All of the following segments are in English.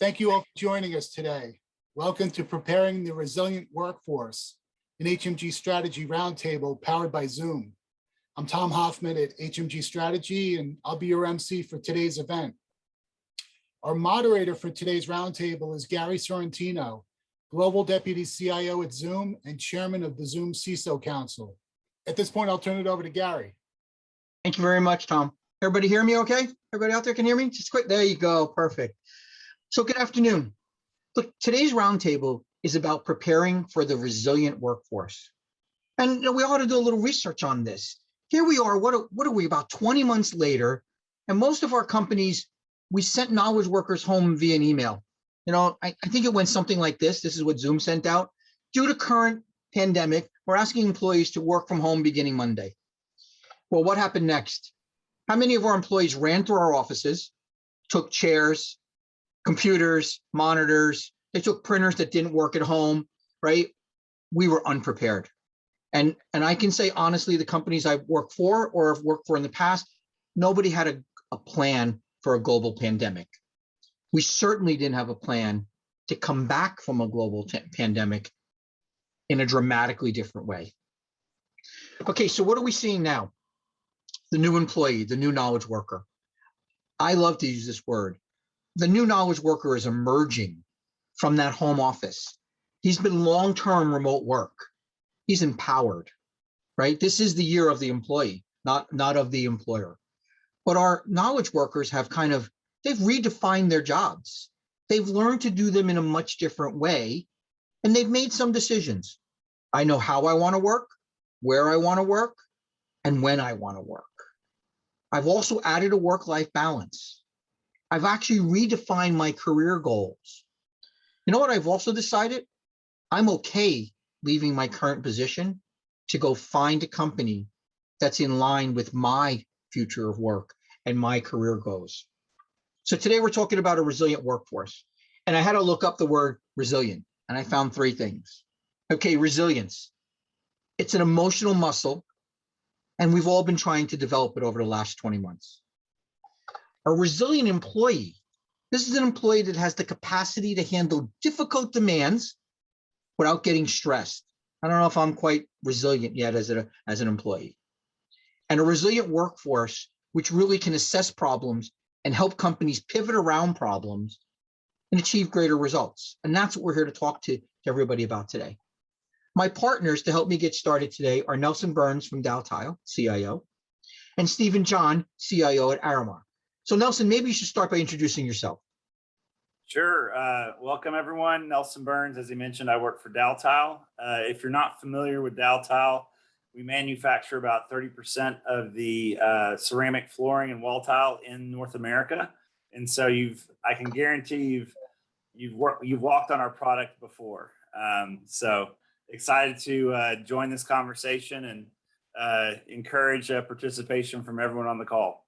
Thank you all for joining us today. Welcome to Preparing the Resilient Workforce, an HMG Strategy Roundtable powered by Zoom. I'm Tom Hoffman at HMG Strategy, and I'll be your MC for today's event. Our moderator for today's roundtable is Gary Sorrentino, Global Deputy CIO at Zoom and Chairman of the Zoom CISO Council. At this point, I'll turn it over to Gary. Thank you very much, Tom. Everybody hear me okay? Everybody out there can hear me? Just quick, there you go, perfect. So good afternoon. Look, today's roundtable is about preparing for the resilient workforce. And we ought to do a little research on this. Here we are, what are we, about 20 months later, and most of our companies, we sent knowledge workers home via an email. I think it went something like this. This is what Zoom sent out. Due to current pandemic, we're asking employees to work from home beginning Monday. Well, what happened next? How many of our employees ran through our offices, took chairs, computers, monitors, they took printers that didn't work at home, right? We were unprepared. And I can say honestly, the companies I've worked for or have worked for in the past, nobody had a plan for a global pandemic. We certainly didn't have a plan to come back from a global pandemic in a dramatically different way. Okay, so what are we seeing now? The new employee, the new knowledge worker. I love to use this word. The new knowledge worker is emerging from that home office. He's been long-term remote work. He's empowered, right? This is the year of the employee, not of the employer. But our knowledge workers have they've redefined their jobs. They've learned to do them in a much different way, and they've made some decisions. I know how I want to work, where I want to work, and when I want to work. I've also added a work-life balance. I've actually redefined my career goals. You know what I've also decided? I'm okay leaving my current position to go find a company that's in line with my future of work and my career goals. So today we're talking about a resilient workforce. And I had to look up the word resilient, and I found 3 things. Okay, resilience. It's an emotional muscle, and we've all been trying to develop it over the last 20 months. A resilient employee. This is an employee that has the capacity to handle difficult demands without getting stressed. I don't know if I'm quite resilient yet as an employee. And a resilient workforce, which really can assess problems and help companies pivot around problems and achieve greater results. And that's what we're here to talk to everybody about today. My partners to help me get started today are Nelson Burns from Dow Tile, CIO, and Stephen John, CIO at Aramark. So Nelson, maybe you should start by introducing yourself. Sure. Welcome, everyone. Nelson Burns, as he mentioned, I work for Dow Tile. If you're not familiar with Dow Tile, we manufacture about 30% of the ceramic flooring and wall tile in North America. And so I can guarantee you've walked on our product before. So excited to join this conversation and encourage participation from everyone on the call.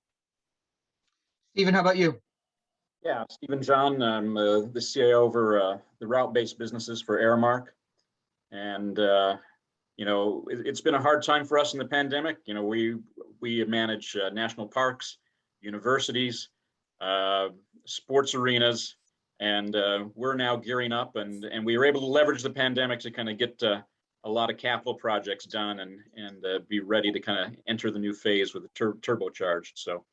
Stephen, how about you? Yeah, Stephen John. I'm the CIO over the route-based businesses for Aramark. And, it's been a hard time for us in the pandemic. We manage national parks, universities, sports arenas, and we're now gearing up and we were able to leverage the pandemic to kind of get a lot of capital projects done and be ready to kind of enter the new phase with the turbocharged. So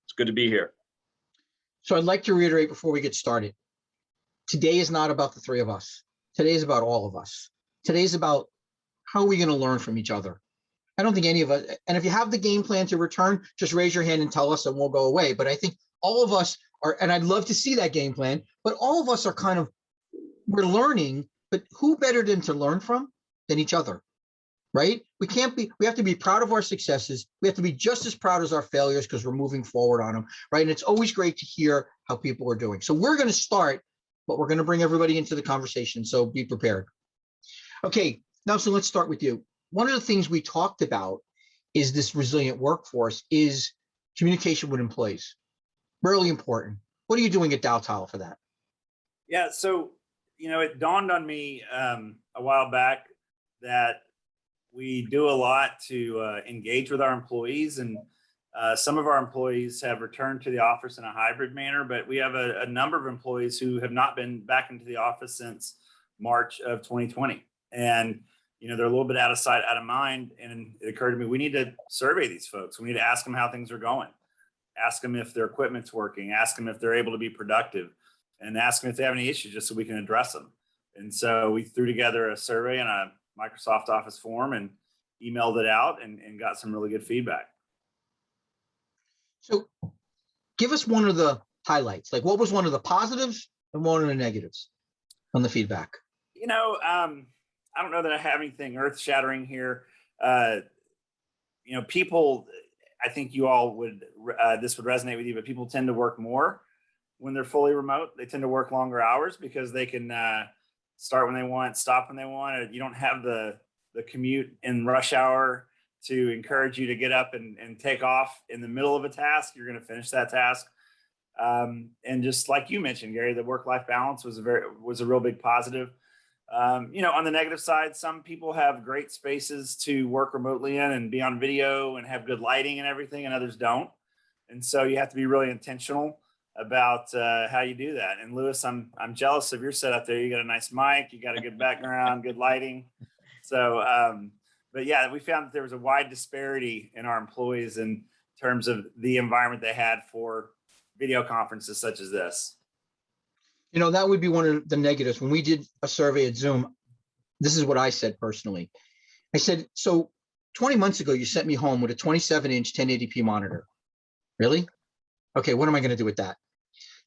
it's good to be here. So I'd like to reiterate before we get started. Today is not about the 3 of us. Today is about all of us. Today's about how are we going to learn from each other? I don't think any of us, and if you have the game plan to return, just raise your hand and tell us and we'll go away. But I think all of us are, and I'd love to see that game plan, but all of us are we're learning, but who better than to learn from than each other, right? We have to be proud of our successes. We have to be just as proud as our failures because we're moving forward on them, right? And it's always great to hear how people are doing. So we're going to start, but we're going to bring everybody into the conversation. So be prepared. Okay, Nelson, let's start with you. One of the things we talked about is this resilient workforce is communication with employees. Really important. What are you doing at Dow Tile for that? Yeah, so, it dawned on me a while back that we do a lot to engage with our employees. And Some of our employees have returned to the office in a hybrid manner, but we have a number of employees who have not been back into the office since March of 2020. And, you know, they're a little bit out of sight, out of mind. And it occurred to me, we need to survey these folks. We need to ask them how things are going, ask them if their equipment's working, ask them if they're able to be productive, and ask them if they have any issues just so we can address them. And so we threw together a survey in a Microsoft Office form and emailed it out and got some really good feedback. So give us one of the highlights. Like, what was one of the positives and one of the negatives on the feedback? You know, I don't know that I have anything earth shattering here. You know, people, I think you all would, this would resonate with you, but people tend to work more when they're fully remote. They tend to work longer hours because they can start when they want, stop when they want. You don't have the commute in rush hour to encourage you to get up and take off in the middle of a task. You're going to finish that task. And just like you mentioned, Gary, the work-life balance was a real big positive. You know, on the negative side, some people have great spaces to work remotely in and be on video and have good lighting and everything, and others don't. And so you have to be really intentional about how you do that. And Lewis, I'm jealous of your setup there. You got a nice mic, you got a good background, good lighting. So, but yeah, we found that there was a wide disparity in our employees in terms of the environment they had for video conferences such as this. You know, that would be one of the negatives. When we did a survey at Zoom, this is what I said personally. I said, so 20 months ago, you sent me home with a 27-inch 1080p monitor. Really? Okay, what am I going to do with that?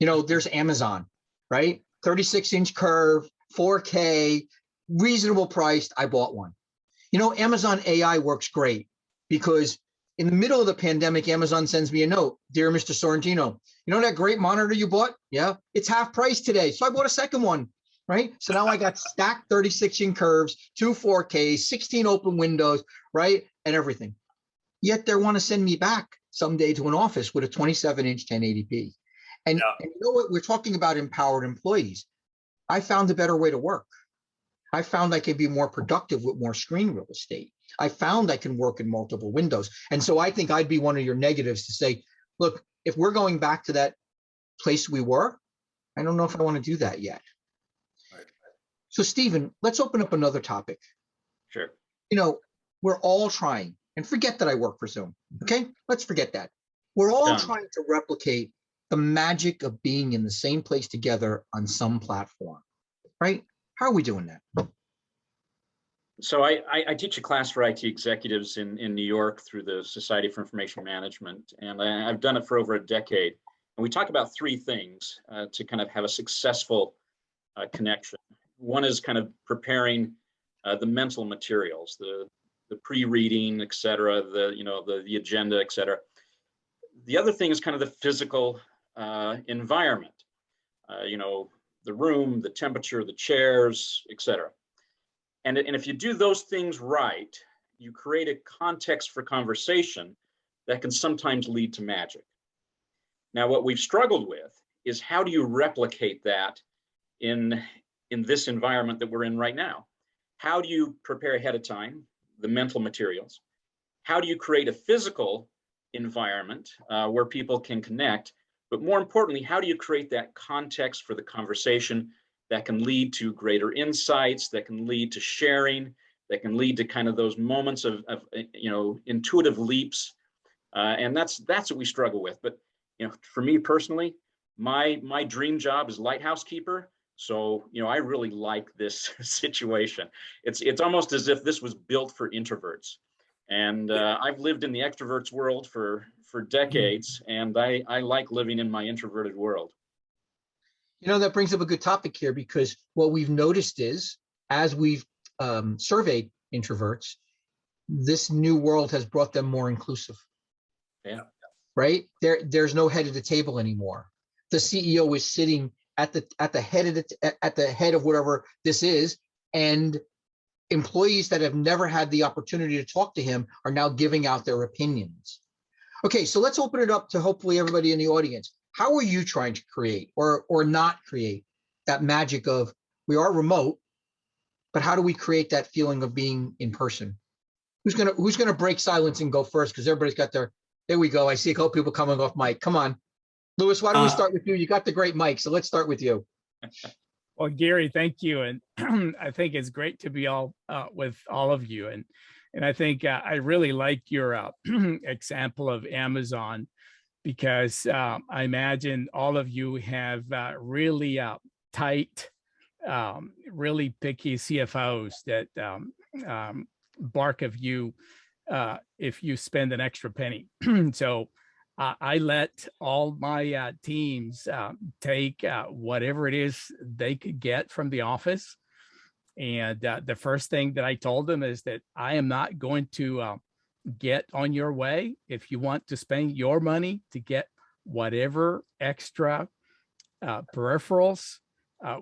You know, there's Amazon, right? 36-inch curve, 4K, reasonable priced. I bought one. You know, Amazon AI works great because in the middle of the pandemic, Amazon sends me a note. Dear Mr. Sorrentino, you know that great monitor you bought? Yeah, it's half price today. So I bought a second one, right? So now I got stacked 36-inch curves, 2 4Ks, 16 open windows, right? And everything. Yet they want to send me back someday to an office with a 27-inch 1080p. And you know what? We're talking about empowered employees. I found a better way to work. I found I can be more productive with more screen real estate. I found I can work in multiple windows. And so I think I'd be one of your negatives to say, look, if we're going back to that place we were, I don't know if I want to do that yet. Right. So Stephen, let's open up another topic. Sure. You know, we're all trying, and forget that I work for Zoom, okay? Let's forget that. We're all trying to replicate the magic of being in the same place together on some platform, right? How are we doing that? So I teach a class for IT executives in New York through the Society for Information Management, and I've done it for over a decade. And we talk about three things to kind of have a successful connection. One is kind of preparing the mental materials, the pre-reading, et cetera, the agenda, et cetera. The other thing is kind of the physical environment, you know, the room, the temperature, the chairs, et cetera. And if you do those things right, you create a context for conversation that can sometimes lead to magic. Now, what we've struggled with is how do you replicate that in this environment that we're in right now? How do you prepare ahead of time the mental materials? How do you create a physical environment where people can connect? But more importantly, how do you create that context for the conversation that can lead to greater insights, that can lead to sharing, that can lead to kind of those moments of you know, intuitive leaps, and that's what we struggle with. But you know, for me personally, my dream job is lighthouse keeper. So you know, I really like this situation. It's almost as if this was built for introverts, and I've lived in the extroverts world for decades, and I like living in my introverted world. You know, that brings up a good topic here, because what we've noticed is, as we've surveyed introverts, this new world has brought them more inclusive. Yeah. Right? There's no head of the table anymore. The CEO is sitting at the head of whatever this is, and employees that have never had the opportunity to talk to him are now giving out their opinions. Okay, so let's open it up to hopefully everybody in the audience. How are you trying to create or not create that magic of, we are remote, but how do we create that feeling of being in person? Who's gonna break silence and go first? Because everybody's got their There we go. I see a couple people coming off mic. Come on. Louis, why don't we Uh, start with you? You got the great mic, so let's start with you. Well, Gary, thank you, and I think it's great to be all with all of you, and I think I really like your example of Amazon, because I imagine all of you have really tight, really picky CFOs that bark of you if you spend an extra penny. So I let all my teams take whatever it is they could get from the office. And the first thing that I told them is that I am not going to get on your way. If you want to spend your money to get whatever extra peripherals,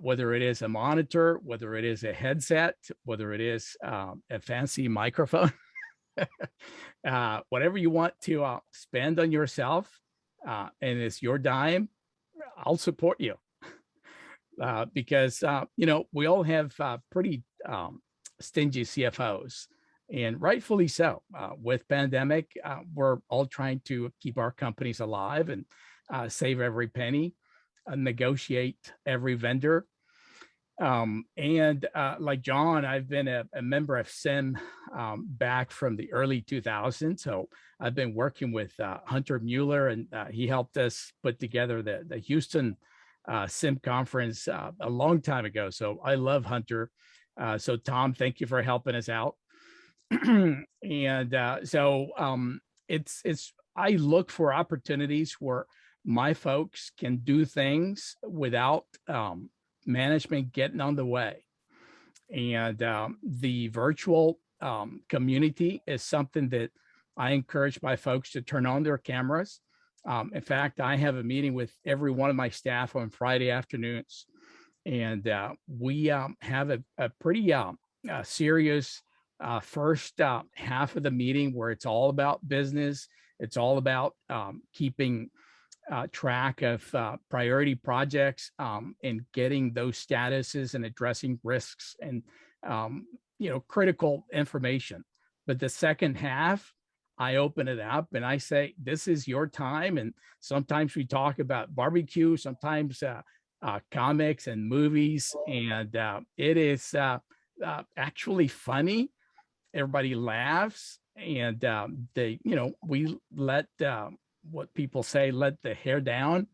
whether it is a monitor, whether it is a headset, whether it is a fancy microphone, whatever you want to spend on yourself, and it's your dime, I'll support you. Because we all have pretty stingy CFOs, and rightfully so. With pandemic, we're all trying to keep our companies alive and save every penny, negotiate every vendor. And like John, I've been a member of SIM back from the early 2000s. So I've been working with Hunter Mueller, and he helped us put together the Houston SIM conference a long time ago. So I love Hunter. So Tom, thank you for helping us out. And it's I look for opportunities where my folks can do things without management getting on the way. And the virtual community is something that I encourage my folks to turn on their cameras. In fact, I have a meeting with every one of my staff on Friday afternoons, and we have a pretty serious first half of the meeting where it's all about business. It's all about keeping track of priority projects and getting those statuses and addressing risks and critical information. But the second half, I open it up and I say, this is your time. And sometimes we talk about barbecue, sometimes comics and movies, and it is actually funny. Everybody laughs, and we let what people say, let the hair down,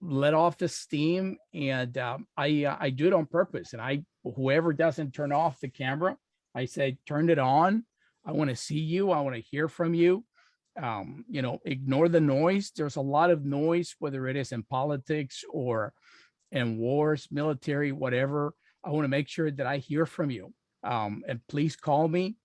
let off the steam. And I do it on purpose. And whoever doesn't turn off the camera, I say, turn it on. I want to see you. I want to hear from you. Ignore the noise. There's a lot of noise, whether it is in politics or in wars, military, whatever. I want to make sure that I hear from you. And please call me.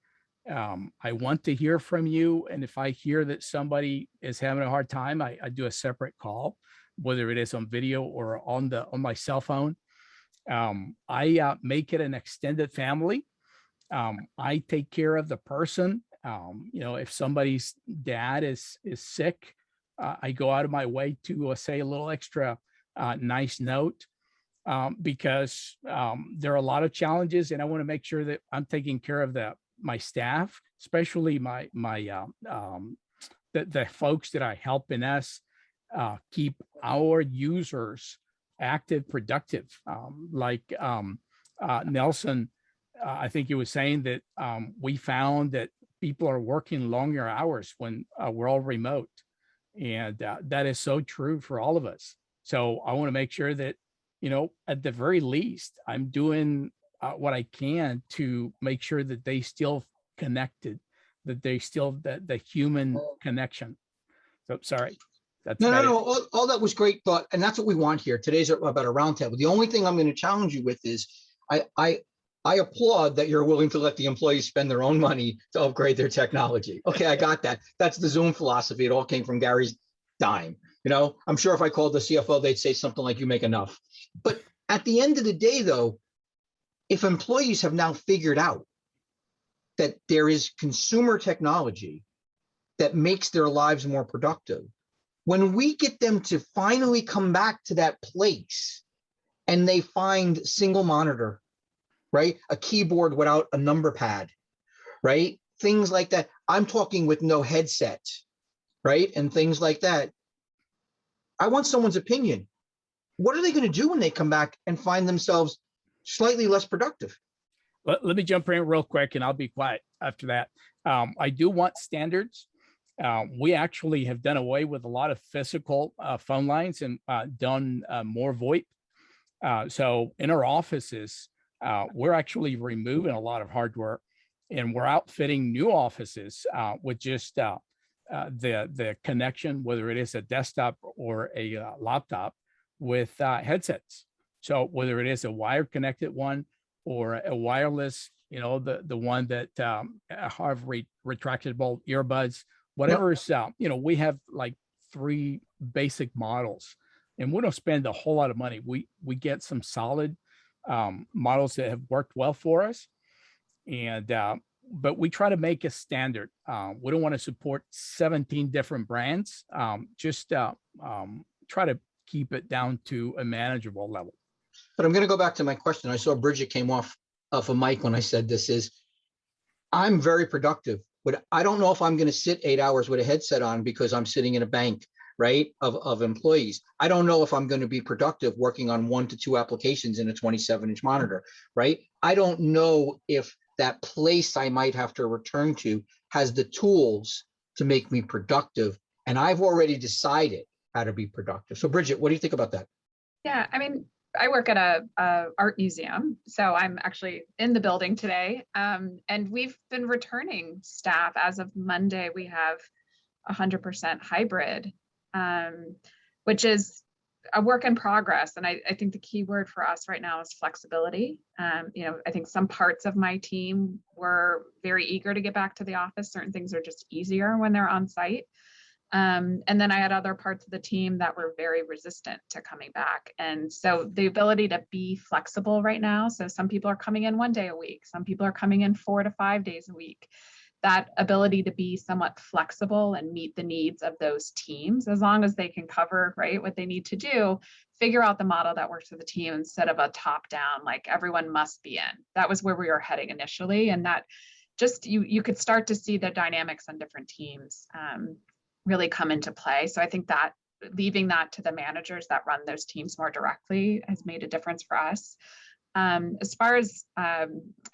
I want to hear from you. And if I hear that somebody is having a hard time, I do a separate call, whether it is on video or on my cell phone. I make it an extended family. I take care of the person. If somebody's dad is sick, I go out of my way to say a little extra nice note, because there are a lot of challenges, and I want to make sure that I'm taking care of my staff, especially the folks that I help in us keep our users active, productive. Like Nelson, I think he was saying that we found that people are working longer hours when we're all remote. And that is so true for all of us. So I want to make sure that, at the very least, I'm doing what I can to make sure that they still connected, that they still, the human connection. So sorry. That's No. All that was great thought. And that's what we want here. Today's about a roundtable. The only thing I'm going to challenge you with is I applaud that you're willing to let the employees spend their own money to upgrade their technology. Okay, I got that. That's the Zoom philosophy. It all came from Gary's dime. I'm sure if I called the CFO, they'd say something like, you make enough. But at the end of the day, though, if employees have now figured out that there is consumer technology that makes their lives more productive, when we get them to finally come back to that place and they find single monitor, right? A keyboard without a number pad, right? Things like that. I'm talking with no headset, right? And things like that. I want someone's opinion. What are they going to do when they come back and find themselves slightly less productive? Let me jump in real quick and I'll be quiet after that. I do want standards. We actually have done away with a lot of physical phone lines and done more VoIP. So in our offices, we're actually removing a lot of hardware and we're outfitting new offices with just the connection, whether it is a desktop or a laptop with headsets. So whether it is a wired connected one or a wireless, the one that have retractable earbuds, whatever is, we have like 3 basic models and we don't spend a whole lot of money. We get some solid models that have worked well for us. And, but we try to make a standard. We don't want to support 17 different brands. Just try to keep it down to a manageable level. But I'm going to go back to my question. I saw Bridget came off a mic when I said this is, I'm very productive, but I don't know if I'm going to sit 8 hours with a headset on because I'm sitting in a bank, right, of employees. I don't know if I'm going to be productive working on 1 to 2 applications in a 27-inch monitor, right? I don't know if that place I might have to return to has the tools to make me productive. And I've already decided how to be productive. So Bridget, what do you think about that? Yeah, I mean, I work at a art museum, so I'm actually in the building today. And we've been returning staff. As of Monday, we have 100% hybrid, which is a work in progress. And I think the key word for us right now is flexibility. I think some parts of my team were very eager to get back to the office. Certain things are just easier when they're on site. And then I had other parts of the team that were very resistant to coming back. And so the ability to be flexible right now. So some people are coming in 1 day a week. Some people are coming in 4 to 5 days a week. That ability to be somewhat flexible and meet the needs of those teams, as long as they can cover, right, what they need to do, figure out the model that works for the team instead of a top down, like everyone must be in. That was where we were heading initially. And that just, you could start to see the dynamics on different teams really come into play. So I think that leaving that to the managers that run those teams more directly has made a difference for us. As far as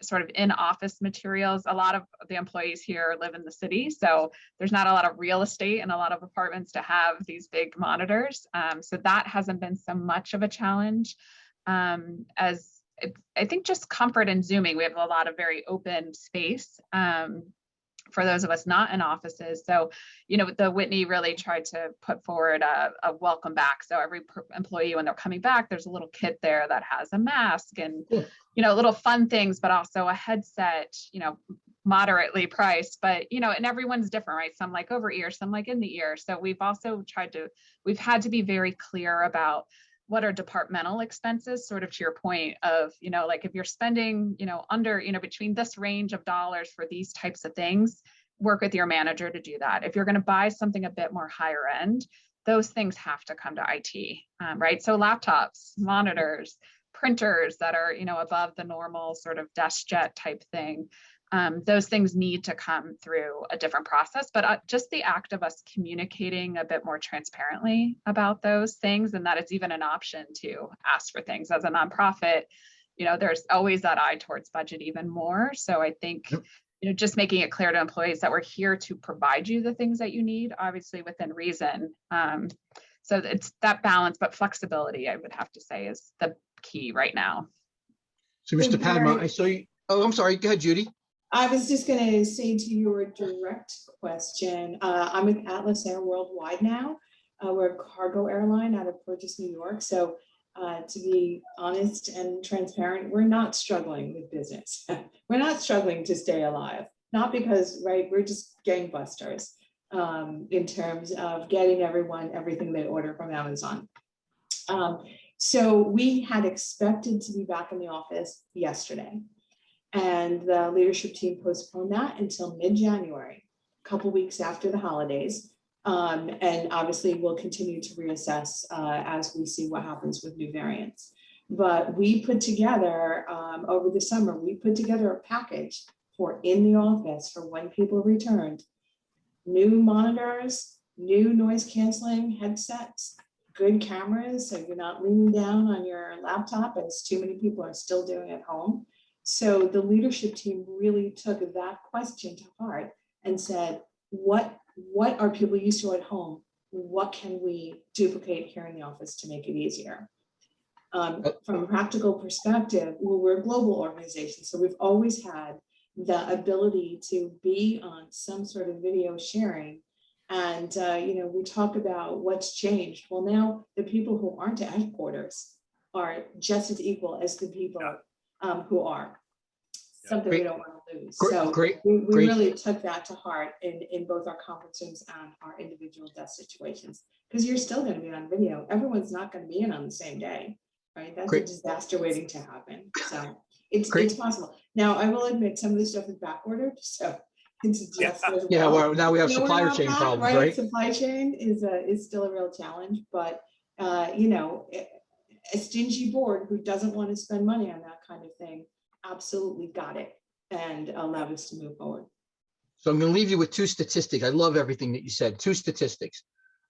sort of in-office materials, a lot of the employees here live in the city, so there's not a lot of real estate and a lot of apartments to have these big monitors. So that hasn't been so much of a challenge as I think just comfort in Zooming. We have a lot of very open space for those of us not in offices. So, the Whitney really tried to put forward a welcome back. So every employee, when they're coming back, there's a little kit there that has a mask and, little fun things, but also a headset, moderately priced, but, and everyone's different, right? Some like over ear, some like in the ear. So we've had to be very clear about what are departmental expenses, sort of to your point of, like if you're spending, under, between this range of dollars for these types of things, work with your manager to do that. If you're going to buy something a bit more higher end, those things have to come to IT, right? So laptops, monitors, printers that are, above the normal sort of desk jet type thing. Those things need to come through a different process, but just the act of us communicating a bit more transparently about those things, and that it's even an option to ask for things as a nonprofit, there's always that eye towards budget even more. So I think, just making it clear to employees that we're here to provide you the things that you need, obviously within reason. So it's that balance, but flexibility, I would have to say, is the key right now. So Mr. Padma, I saw you. Oh, I'm sorry. Go ahead, Judy. I was just going to say to your direct question, I'm with Atlas Air Worldwide now. We're a cargo airline out of Purchase, New York. So to be honest and transparent, we're not struggling with business. We're not struggling to stay alive. Not because, right, we're just gangbusters in terms of getting everyone everything they order from Amazon. So we had expected to be back in the office yesterday. And the leadership team postponed that until mid-January, a couple weeks after the holidays. And obviously we'll continue to reassess as we see what happens with new variants. But we put together, over the summer, we put together a package for in the office for when people returned. New monitors, new noise canceling headsets, good cameras, so you're not leaning down on your laptop as too many people are still doing at home. So the leadership team really took that question to heart and said, what are people used to at home? What can we duplicate here in the office to make it easier? From a practical perspective, well, we're a global organization, so we've always had the ability to be on some sort of video sharing. And, we talk about what's changed. Well, now the people who aren't at headquarters are just as equal as the people who are. Something we don't want to lose. So we really took that to heart in both our conference rooms and our individual desk situations, because you're still going to be on video. Everyone's not going to be in on the same day, right? That's a disaster waiting to happen. So it's possible. Now, I will admit some of this stuff is back ordered, so it's just well, now we have supply chain problems, right? Supply chain is still a real challenge, but a stingy board who doesn't want to spend money on that kind of thing absolutely got it and allowed us to move forward. So I'm going to leave you with two statistics. I love everything that you said. Two statistics.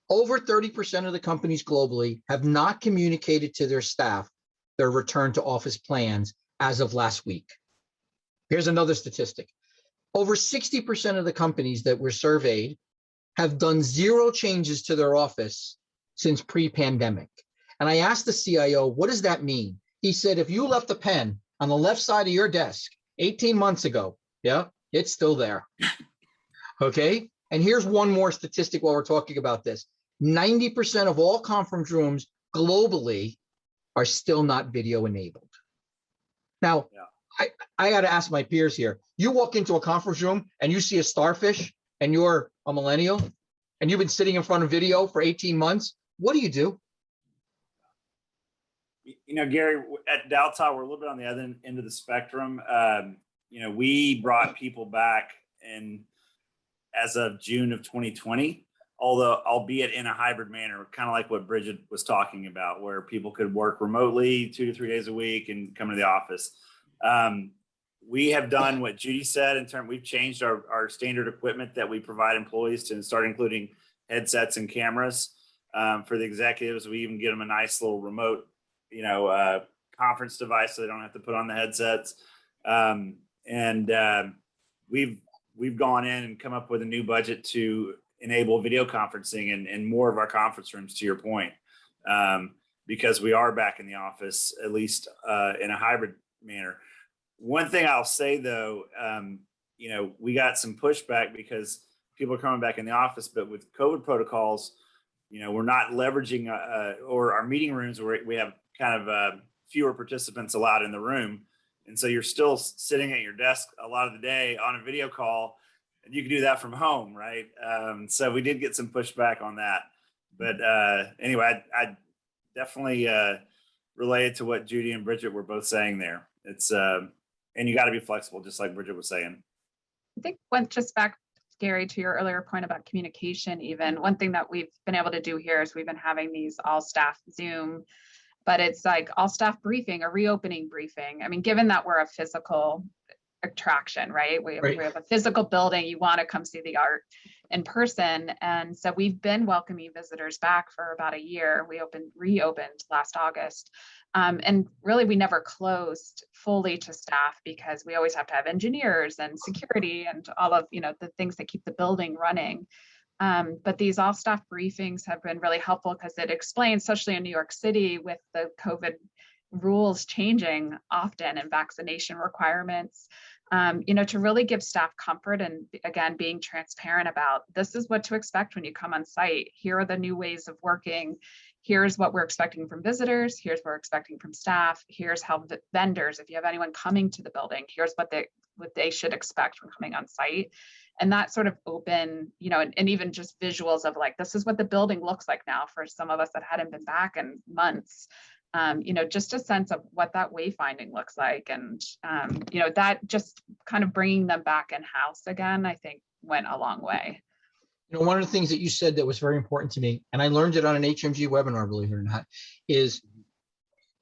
Over 30% of the companies globally have not communicated to their staff their return to office plans as of last week. Here's another statistic. Over 60% of the companies that were surveyed have done 0 changes to their office since pre-pandemic. And I asked the CIO, what does that mean? He said, if you left a pen on the left side of your desk 18 months ago, yeah, it's still there. Okay. And here's one more statistic while we're talking about this. 90% of all conference rooms globally are still not video enabled. Now, I got to ask my peers here. You walk into a conference room and you see a starfish and you're a millennial and you've been sitting in front of video for 18 months. What do you do? Gary, at Daltile, we're a little bit on the other end of the spectrum. We brought people back as of June of 2020, although albeit in a hybrid manner, kind of like what Bridget was talking about, where people could work remotely 2 to 3 days a week and come to the office. We have done what Judy said we've changed our standard equipment that we provide employees to start including headsets and cameras. For the executives, we even get them a nice little remote conference device so they don't have to put on the headsets. We've gone in and come up with a new budget to enable video conferencing in more of our conference rooms, to your point, because we are back in the office, at least in a hybrid manner. One thing I'll say though, we got some pushback because people are coming back in the office, but with COVID protocols, we're not leveraging or our meeting rooms where we have kind of fewer participants allowed in the room. And so you're still sitting at your desk a lot of the day on a video call, and you can do that from home, right? So we did get some pushback on that. But anyway, I definitely related to what Judy and Bridget were both saying there. It's and you got to be flexible, just like Bridget was saying. I think just back, Gary, to your earlier point about communication, even one thing that we've been able to do here is we've been having these all staff Zoom, but it's like all staff briefing, a reopening briefing. I mean, given that we're a physical attraction, right? We have a physical building, you want to come see the art in person. And so we've been welcoming visitors back for about a year. We reopened last August. And really, we never closed fully to staff because we always have to have engineers and security and all of the things that keep the building running. But these all staff briefings have been really helpful because it explains, especially in New York City with the COVID rules changing often and vaccination requirements, to really give staff comfort and again, being transparent about this is what to expect when you come on site. Here are the new ways of working. Here's what we're expecting from visitors. Here's what we're expecting from staff. Here's how the vendors, if you have anyone coming to the building, here's what they should expect from coming on site. And that sort of open, and even just visuals of like, this is what the building looks like now for some of us that hadn't been back in months. Just a sense of what that wayfinding looks like. And, that just kind of bringing them back in-house again, I think went a long way. One of the things that you said that was very important to me, and I learned it on an HMG webinar, believe it or not, is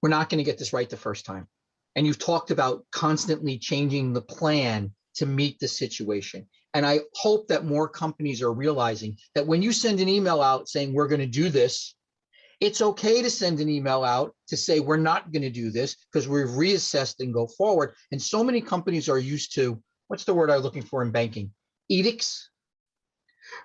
we're not going to get this right the first time. And you've talked about constantly changing the plan to meet the situation. And I hope that more companies are realizing that when you send an email out saying we're going to do this, it's okay to send an email out to say we're not going to do this because we've reassessed and go forward. And so many companies are used to, what's the word I'm looking for in banking? Edicts,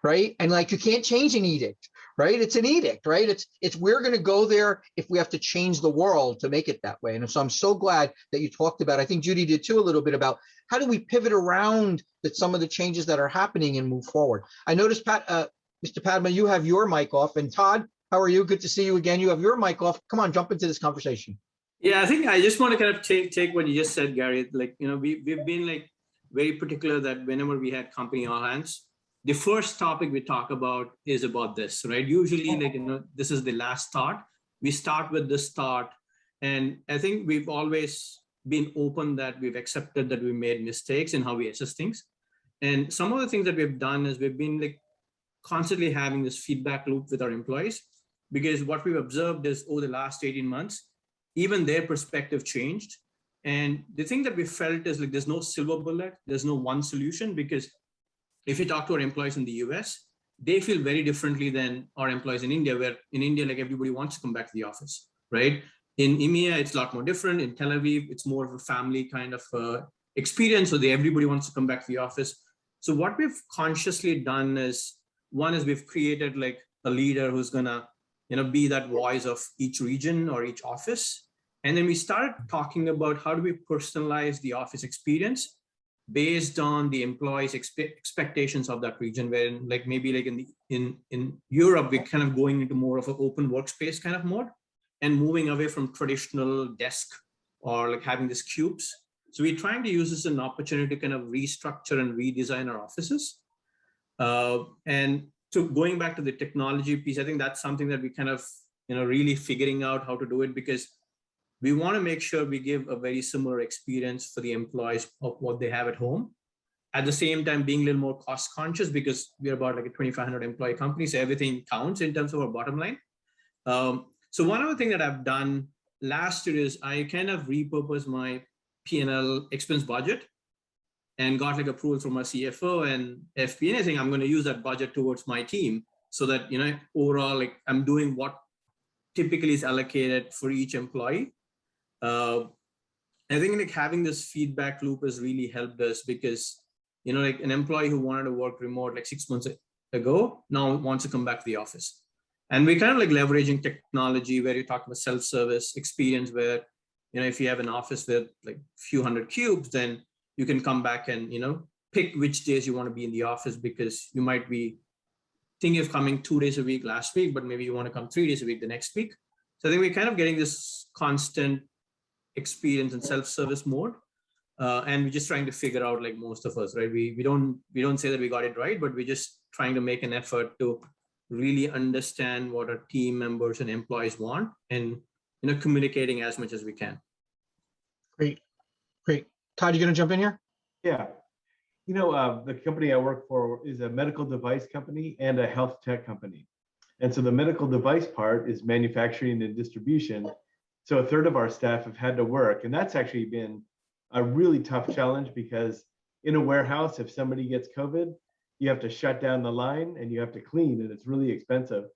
right? And like, you can't change an edict, right? It's an edict, right? It's we're going to go there if we have to change the world to make it that way. And so I'm so glad that you talked about, I think Judy did too, a little bit about how do we pivot around that some of the changes that are happening and move forward. I noticed, Mr. Padma, you have your mic off, and Todd, how are you? Good to see you again. You have your mic off. Come on, jump into this conversation. Yeah, I think I just want to kind of take what you just said, Gary. Like, we've been like very particular that whenever we had company all hands, the first topic we talk about is about this, right? Usually, like, this is the last thought. We start with this thought. And I think we've always been open that we've accepted that we made mistakes in how we assess things. And some of the things that we've done is we've been like constantly having this feedback loop with our employees, because what we've observed is over the last 18 months, even their perspective changed. And the thing that we felt is like, there's no silver bullet, there's no one solution, because if you talk to our employees in the US, they feel very differently than our employees in India, where in India, like everybody wants to come back to the office, right? In EMEA, it's a lot more different. In Tel Aviv, it's more of a family kind of experience, so everybody wants to come back to the office. So what we've consciously done is, one is we've created like a leader who's gonna, be that voice of each region or each office. And then we started talking about how do we personalize the office experience based on the employees' expectations of that region, where like maybe like in Europe, we're kind of going into more of an open workspace kind of mode and moving away from traditional desk or like having these cubes. So we're trying to use this as an opportunity to kind of restructure and redesign our offices. And so going back to the technology piece, I think that's something that we kind of, really figuring out how to do it, because we want to make sure we give a very similar experience for the employees of what they have at home. At the same time, being a little more cost conscious, because we're about like a 2,500 employee company. So everything counts in terms of our bottom line. So one other thing that I've done last year is I kind of repurposed my P&L expense budget and got like approval from my CFO and FP&A saying I'm going to use that budget towards my team, so that, overall, like I'm doing what typically is allocated for each employee. I think like having this feedback loop has really helped us, because, like an employee who wanted to work remote like 6 months ago now wants to come back to the office. And we're kind of like leveraging technology where you talk about self-service experience, where, if you have an office with like a few hundred cubes, then you can come back and, pick which days you want to be in the office, because you might be thinking of coming 2 days a week last week, but maybe you want to come 3 days a week the next week. So I think we're kind of getting this constant experience in self-service mode. And we're just trying to figure out, like most of us, right? We don't say that we got it right, but we're just trying to make an effort to really understand what our team members and employees want, and, communicating as much as we can. Great. Todd, you going to jump in here? Yeah. The company I work for is a medical device company and a health tech company. And so the medical device part is manufacturing and distribution. So a third of our staff have had to work. And that's actually been a really tough challenge, because in a warehouse, if somebody gets COVID, you have to shut down the line and you have to clean, and it's really expensive.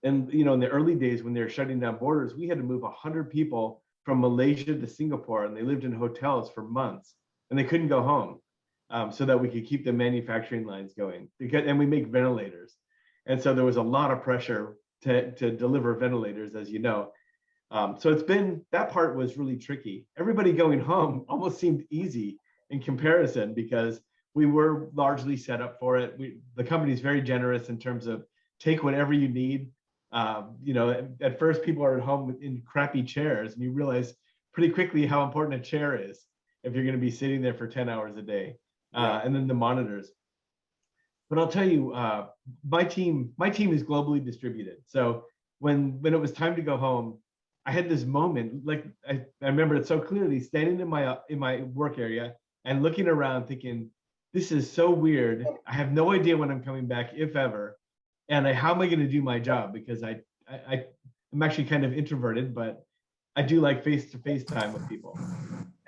And, in the early days when they were shutting down borders, we had to move 100 people from Malaysia to Singapore, and they lived in hotels for months and they couldn't go home, so that we could keep the manufacturing lines going. And we make ventilators. And so there was a lot of pressure to deliver ventilators, as you know. So that part was really tricky. Everybody going home almost seemed easy in comparison, because we were largely set up for it. The company's very generous in terms of take whatever you need. At first people are at home in crappy chairs, and you realize pretty quickly how important a chair is if you're going to be sitting there for 10 hours a day. And then the monitors. But I'll tell you, my team is globally distributed. So when it was time to go home, I had this moment, like I remember it so clearly, standing in my work area and looking around thinking, this is so weird. I have no idea when I'm coming back, if ever. And how am I going to do my job? Because I'm actually kind of introverted, but I do like face-to-face time with people.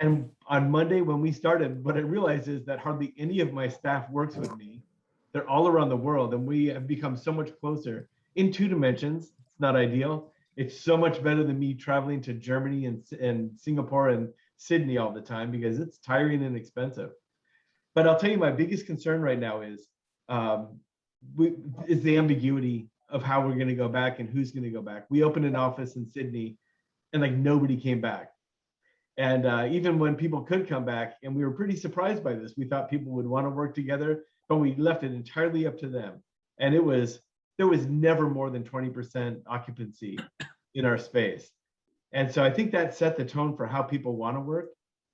And on Monday when we started, what I realized is that hardly any of my staff works with me. They're all around the world, and we have become so much closer in 2 dimensions. It's not ideal. It's so much better than me traveling to Germany and Singapore and Sydney all the time, because it's tiring and expensive. But I'll tell you, my biggest concern right now is the ambiguity of how we're going to go back and who's going to go back. We opened an office in Sydney, and like nobody came back. And even when people could come back, and we were pretty surprised by this, we thought people would want to work together, but we left it entirely up to them. And there was never more than 20% occupancy in our space. And so I think that set the tone for how people want to work.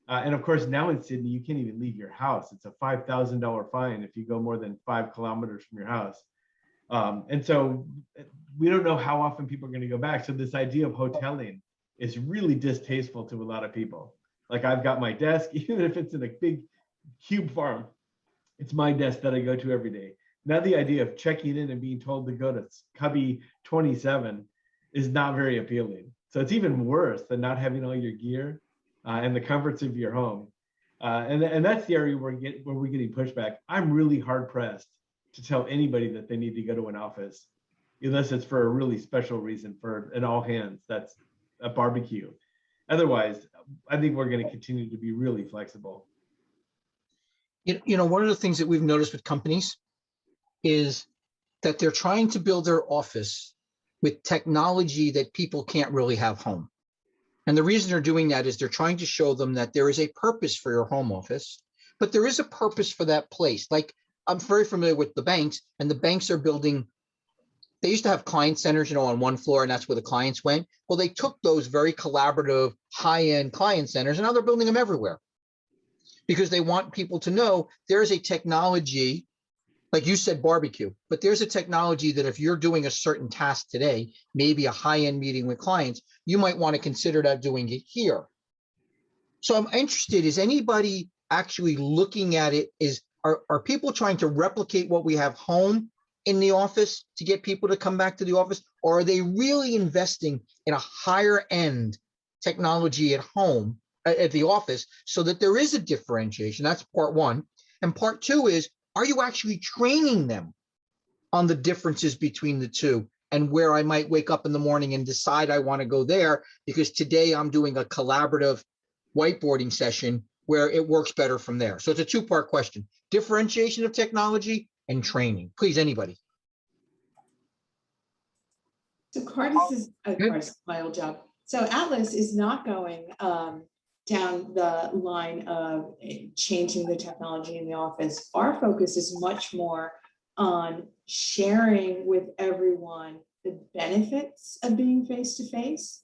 And of course, now in Sydney, you can't even leave your house. It's a $5,000 fine if you go more than 5 kilometers from your house. And so we don't know how often people are going to go back. So this idea of hoteling is really distasteful to a lot of people. Like, I've got my desk, even if it's in a big cube farm, it's my desk that I go to every day. Now the idea of checking in and being told to go to cubby 27 is not very appealing. So it's even worse than not having all your gear and the comforts of your home. And that's the area where we're getting pushback. I'm really hard pressed to tell anybody that they need to go to an office, unless it's for a really special reason, for an all hands, that's a barbecue. Otherwise, I think we're going to continue to be really flexible. You know, one of the things that we've noticed with companies is that they're trying to build their office with technology that people can't really have home. And the reason they're doing that is they're trying to show them that there is a purpose for your home office, but there is a purpose for that place. Like, I'm very familiar with the banks, and the banks are building, they used to have client centers, you know, on one floor, and that's where the clients went. Well, they took those very collaborative, high-end client centers, and now they're building them everywhere, because they want people to know there's a technology, like you said, barbecue, but there's a technology that if you're doing a certain task today, maybe a high-end meeting with clients, you might want to consider that doing it here. So I'm interested, is anybody actually looking at it? Are people trying to replicate what we have home in the office to get people to come back to the office? Or are they really investing in a higher end technology at home, at the office, so that there is a differentiation? That's part one. And part two is, are you actually training them on the differences between the two, and where I might wake up in the morning and decide I want to go there because today I'm doing a collaborative whiteboarding session where it works better from there? So it's a two-part question: differentiation of technology and training. Please, anybody. So Cardis is, Cardis, my old job. So Atlas is not going down the line of changing the technology in the office. Our focus is much more on sharing with everyone the benefits of being face-to-face.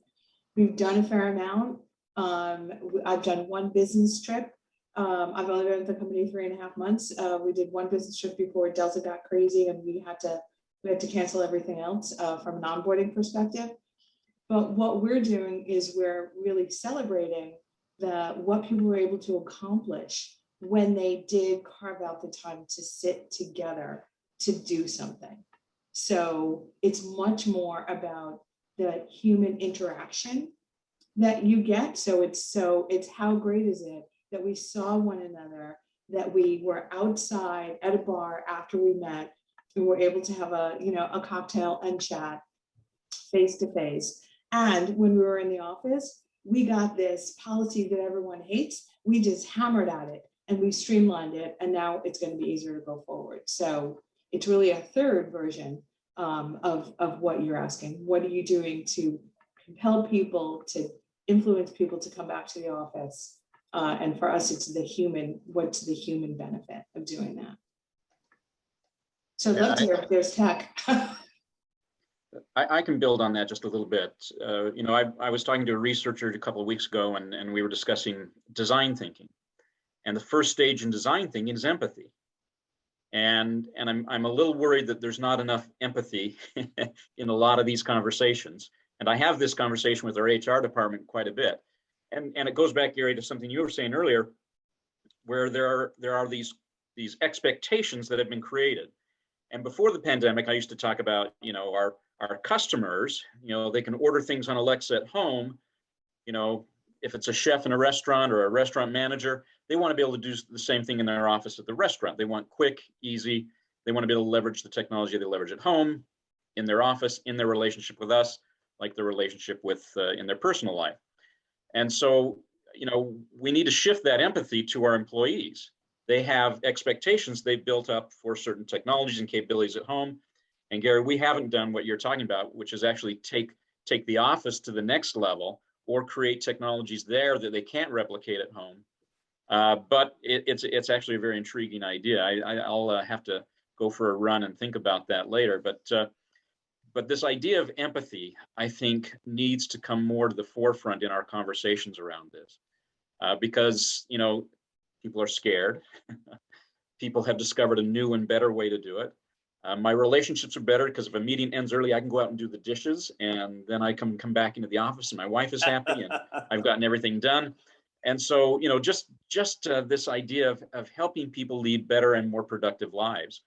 We've done a fair amount. I've done one business trip. I've only been with the company 3.5 months. We did one business trip before Delta got crazy, and we had to cancel everything else from an onboarding perspective. But what we're doing is we're really celebrating what people were able to accomplish when they did carve out the time to sit together to do something. So it's much more about the human interaction that you get. So it's how great is it that we saw one another, that we were outside at a bar after we met, and were able to have a cocktail and chat face to face. And when we were in the office, we got this policy that everyone hates. We just hammered at it and we streamlined it, and now it's going to be easier to go forward. So it's really a third version of what you're asking. What are you doing to compel people, to influence people to come back to the office? And for us, it's what's the human benefit of doing that? So Yeah, let's hear if there's tech. I can build on that just a little bit. I was talking to a researcher a couple of weeks ago, and we were discussing design thinking. And the first stage in design thinking is empathy. And I'm a little worried that there's not enough empathy in a lot of these conversations. And I have this conversation with our HR department quite a bit. And it goes back, Gary, to something you were saying earlier, where there are these expectations that have been created. And before the pandemic, I used to talk about, our customers, they can order things on Alexa at home, if it's a chef in a restaurant or a restaurant manager, they want to be able to do the same thing in their office at the restaurant. They want quick, easy. They want to be able to leverage the technology they leverage at home, in their office, in their relationship with us, like the relationship with in their personal life. And so, we need to shift that empathy to our employees. They have expectations they've built up for certain technologies and capabilities at home. And Gary, we haven't done what you're talking about, which is actually take the office to the next level or create technologies there that they can't replicate at home. But it's actually a very intriguing idea. I'll have to go for a run and think about that later. But this idea of empathy, I think, needs to come more to the forefront in our conversations around this, because people are scared. People have discovered a new and better way to do it. My relationships are better because if a meeting ends early, I can go out and do the dishes, and then I come back into the office, and my wife is happy, and I've gotten everything done. And so, just this idea of helping people lead better and more productive lives.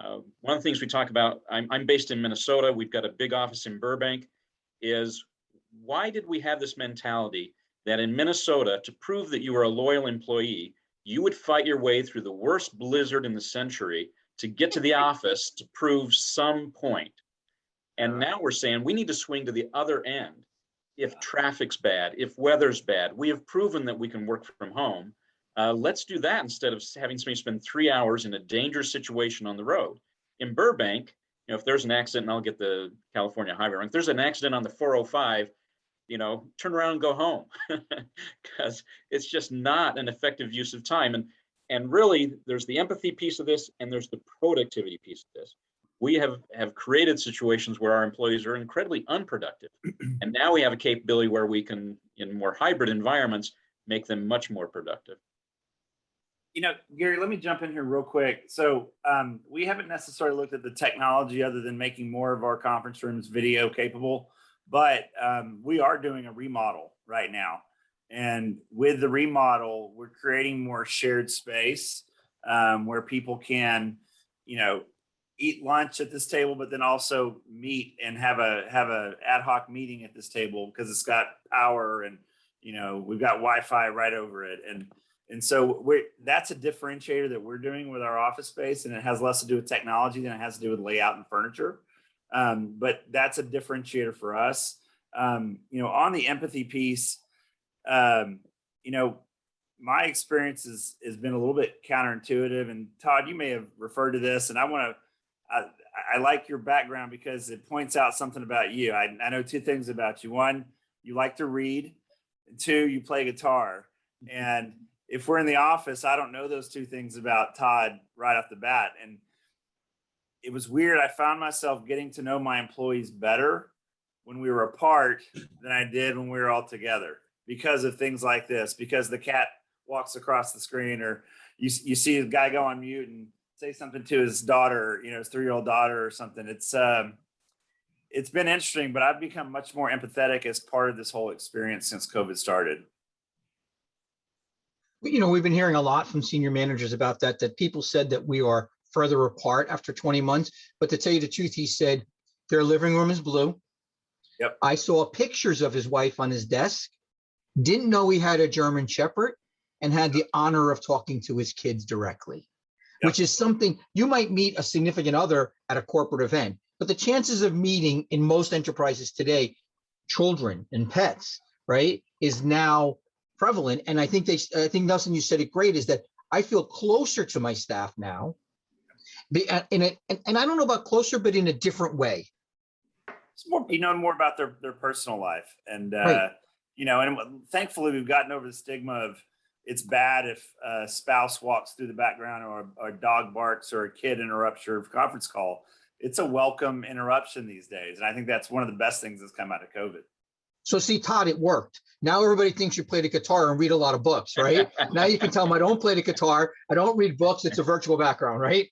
One of the things we talk about, I'm based in Minnesota. We've got a big office in Burbank. Is why did we have this mentality that in Minnesota, to prove that you were a loyal employee, you would fight your way through the worst blizzard in the century to get to the office to prove some point? And now we're saying we need to swing to the other end. If traffic's bad, if weather's bad, we have proven that we can work from home. Let's do that instead of having somebody spend 3 hours in a dangerous situation on the road. In Burbank, if there's an accident, and I'll get the California highway wrong, if there's an accident on the 405, turn around and go home, because it's just not an effective use of time. And really, there's the empathy piece of this, and there's the productivity piece of this. We have created situations where our employees are incredibly unproductive. And now we have a capability where we can, in more hybrid environments, make them much more productive. Gary, let me jump in here real quick. So we haven't necessarily looked at the technology other than making more of our conference rooms video capable, but we are doing a remodel right now. And with the remodel, we're creating more shared space where people can, eat lunch at this table, but then also meet and have a ad hoc meeting at this table because it's got power and, we've got Wi-Fi right over it. And so that's a differentiator that we're doing with our office space, and it has less to do with technology than it has to do with layout and furniture. But that's a differentiator for us. On the empathy piece, my experience has been a little bit counterintuitive. And Todd, you may have referred to this, and I like your background because it points out something about you. I know two things about you. One, you like to read, and two, you play guitar. And if we're in the office, I don't know those two things about Todd right off the bat. And it was weird. I found myself getting to know my employees better when we were apart than I did when we were all together because of things like this, because the cat walks across the screen, or you see a guy go on mute and say something to his daughter, his 3-year-old daughter or something. It's been interesting, but I've become much more empathetic as part of this whole experience since COVID started. We've been hearing a lot from senior managers about that people said that we are further apart after 20 months. But to tell you the truth, he said their living room is blue. Yep. I saw pictures of his wife on his desk, didn't know he had a German Shepherd, and had the honor of talking to his kids directly, which is something you might meet a significant other at a corporate event. But the chances of meeting in most enterprises today, children and pets, right, is now prevalent. And I think Nelson, you said it great, is that I feel closer to my staff now. And I don't know about closer, but in a different way. It's more, more about their personal life. And, right. And thankfully we've gotten over the stigma of it's bad if a spouse walks through the background or a dog barks or a kid interrupts your conference call. It's a welcome interruption these days. And I think that's one of the best things that's come out of COVID. So see, Todd, it worked. Now everybody thinks you play the guitar and read a lot of books, right? Now you can tell them I don't play the guitar. I don't read books. It's a virtual background, right?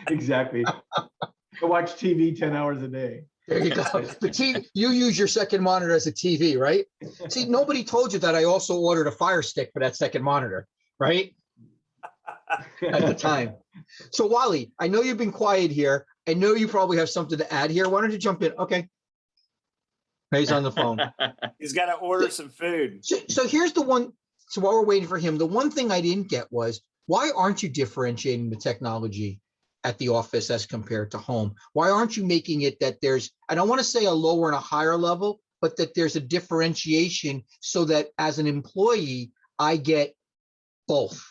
Exactly. I watch TV 10 hours a day. There you go. The TV, you use your second monitor as a TV, right? See, nobody told you that I also ordered a Fire Stick for that second monitor, right? At the time. So Wally, I know you've been quiet here. I know you probably have something to add here. Why don't you jump in? Okay. He's on the phone. He's got to order some food. So here's the one. So while we're waiting for him, the one thing I didn't get was, why aren't you differentiating the technology at the office as compared to home? Why aren't you making it that there's, I don't want to say a lower and a higher level, but that there's a differentiation so that as an employee, I get both?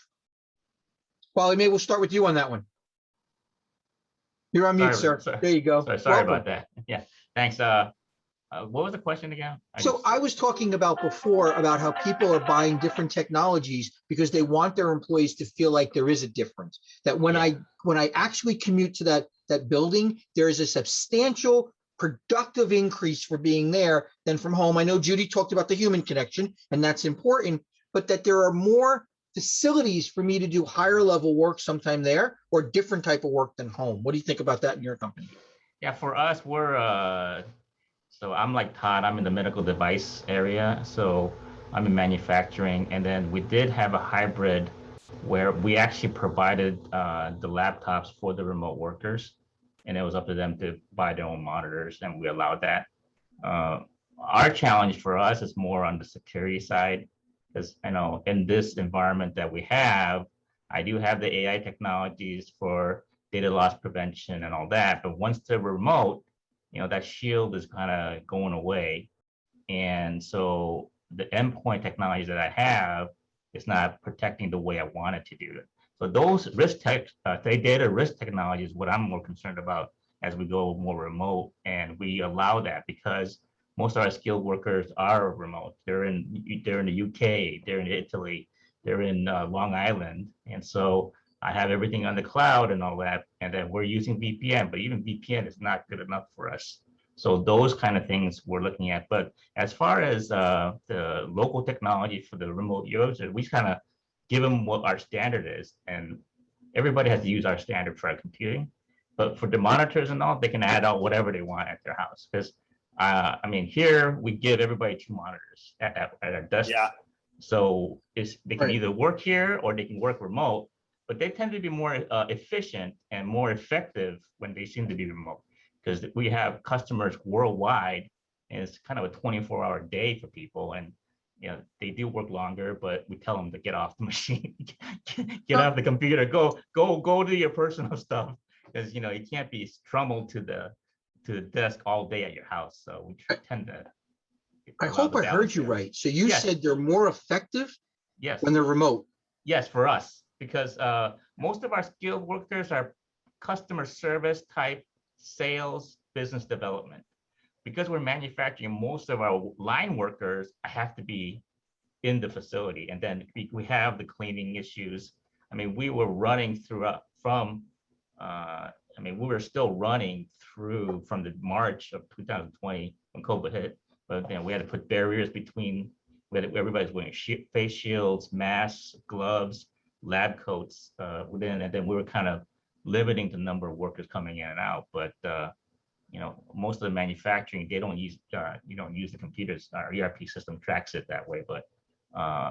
Wally, maybe we'll start with you on that one. You're on mute, sir. There you go. Sorry about that. Yeah, thanks. What was the question again? I was talking about before about how people are buying different technologies because they want their employees to feel like there is a difference. That when I actually commute to that building, there is a substantial productive increase for being there than from home. I know Judy talked about the human connection, and that's important, but that there are more facilities for me to do higher level work sometime there, or different type of work than home. What do you think about that in your company? Yeah, for us, we're so I'm like Todd, I'm in the medical device area. So I'm in manufacturing. And then we did have a hybrid where we actually provided the laptops for the remote workers. And it was up to them to buy their own monitors, and we allowed that. Our challenge for us is more on the security side, because I know in this environment that we have, I do have the AI technologies for data loss prevention and all that. But once they're remote, that shield is kind of going away. And so the endpoint technology that I have is not protecting the way I want it to do it. So those data risk technology is what I'm more concerned about as we go more remote. And we allow that because most of our skilled workers are remote. They're in the UK, they're in Italy, they're in Long Island. And so I have everything on the cloud and all that, and then we're using VPN, but even VPN is not good enough for us. So those kind of things we're looking at. But as far as the local technology for the remote user, we kind of give them what our standard is, and everybody has to use our standard for our computing. But for the monitors and all, they can add out whatever they want at their house. Because I mean, here we give everybody 2 monitors at our desk. Yeah. So they can either work here or they can work remote. But they tend to be more efficient and more effective when they seem to be remote, because we have customers worldwide, and it's kind of a 24-hour day for people. And they do work longer, but we tell them to get off the machine, get off the computer, go do your personal stuff, because you can't be strumbled to the desk all day at your house. So we tend to. I hope I heard you right. So you Yes. said they're more effective Yes. when they're remote. Yes, for us. Because most of our skilled workers are customer service type, sales, business development. Because we're manufacturing, most of our line workers have to be in the facility. And then we have the cleaning issues. I mean, we were running we were still running through from the March of 2020 when COVID hit. But then we had to put barriers between, everybody's wearing face shields, masks, gloves, lab coats and then we were kind of limiting the number of workers coming in and out. But most of the manufacturing, they don't use use the computers. Our ERP system tracks it that way. But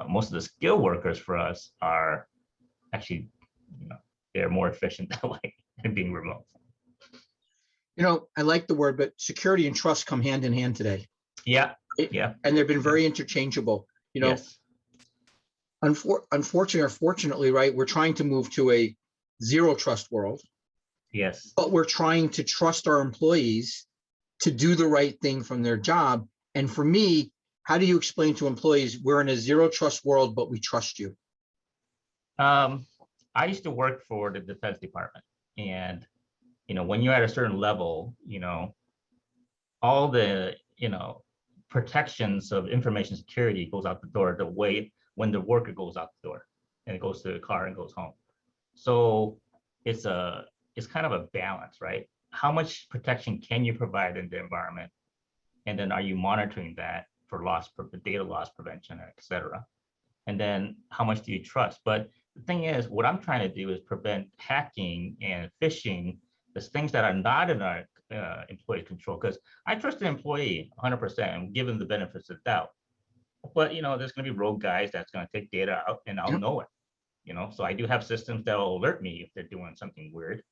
most of the skilled workers for us are actually they're more efficient that way than being remote. I like the word, but security and trust come hand in hand today. Yeah. And they've been very interchangeable. Yes. Unfortunately or fortunately, right, we're trying to move to a zero trust world. Yes. But we're trying to trust our employees to do the right thing from their job. And for me, how do you explain to employees we're in a zero trust world, but we trust you? I used to work for the Defense Department, and when you're at a certain level, all the protections of information security goes out the door the way when the worker goes out the door and it goes to the car and goes home. So it's kind of a balance, right? How much protection can you provide in the environment? And then are you monitoring that for data loss prevention, et cetera? And then how much do you trust? But the thing is, what I'm trying to do is prevent hacking and phishing, the things that are not in our employee control, because I trust the employee 100% and give them the benefits of doubt. But there's going to be rogue guys that's going to take data out, and I'll know it. So I do have systems that will alert me if they're doing something weird,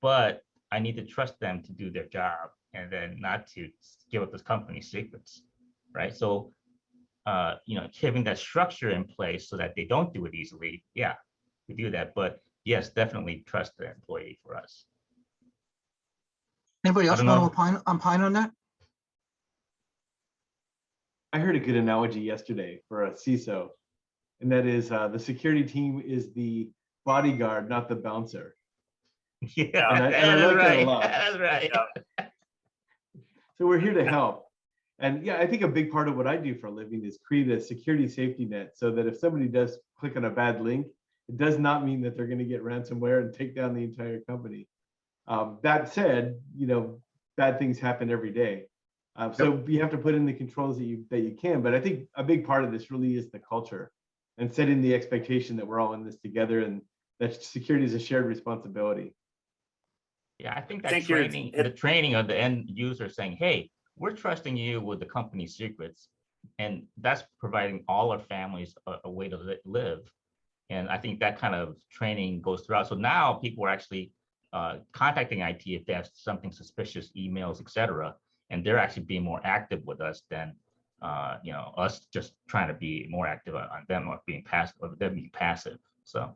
but I need to trust them to do their job. and then not to give up those company secrets, right? So, having that structure in place so that they don't do it easily, yeah, we do that. But yes, definitely trust the employee for us. Anybody I else don't want to know. opine on that? I heard a good analogy yesterday for a CISO, and that is the security team is the bodyguard, not the bouncer. Yeah, And I that is like that a right. lot. That's right. Yeah. So we're here to help. And yeah, I think a big part of what I do for a living is create a security safety net so that if somebody does click on a bad link, it does not mean that they're going to get ransomware and take down the entire company. That said, bad things happen every day. So you have to put in the controls that you can. But I think a big part of this really is the culture and setting the expectation that we're all in this together and that security is a shared responsibility. Yeah, I think I that think you're- training, the training of the end user saying, hey, we're trusting you with the company's secrets. And that's providing all our families a way to live. And I think that kind of training goes throughout. So now people are actually contacting IT if they have something suspicious, emails, et cetera. And they're actually being more active with us than us just trying to be more active on them or being passive, or them being passive. So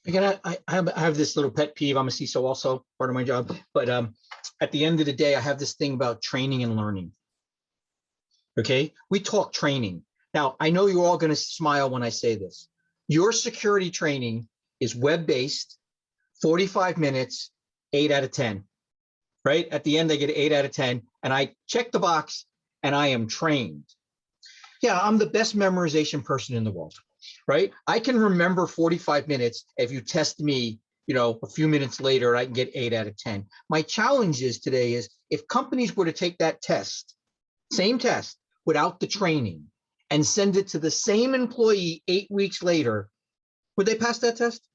Again, I have this little pet peeve. I'm a CISO also, part of my job. But at the end of the day, I have this thing about training and learning. Okay, we talk training. Now, I know you're all going to smile when I say this. Your security training is web-based, 45 minutes, 8 out of 10. Right? At the end, I get 8 out of 10, and I check the box, and I am trained. Yeah, I'm the best memorization person in the world. Right? I can remember 45 minutes. If you test me, a few minutes later, I can get 8 out of 10. My challenge is today is if companies were to take that test, same test, without the training and send it to the same employee 8 weeks later, would they pass that test?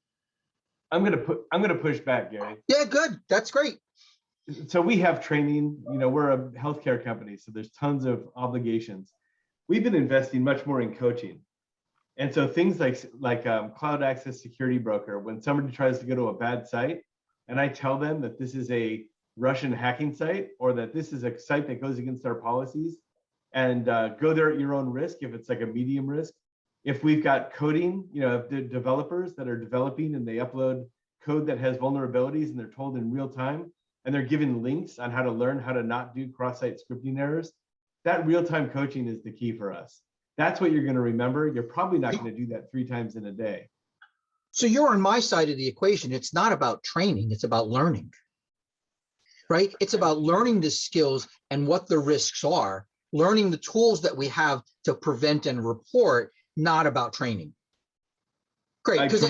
I'm gonna push back, Gary. Yeah, good. That's great. So we have training, we're a healthcare company, so there's tons of obligations. We've been investing much more in coaching. And so things like Cloud Access Security Broker, when somebody tries to go to a bad site and I tell them that this is a Russian hacking site or that this is a site that goes against our policies, and go there at your own risk if it's like a medium risk. If we've got coding, if the developers that are developing and they upload code that has vulnerabilities and they're told in real time and they're given links on how to learn how to not do cross-site scripting errors, that real-time coaching is the key for us. That's what you're going to remember. You're probably not going to do that 3 times in a day. So you're on my side of the equation. It's not about training, it's about learning. Right? It's about learning the skills and what the risks are, learning the tools that we have to prevent and report, not about training. Great, because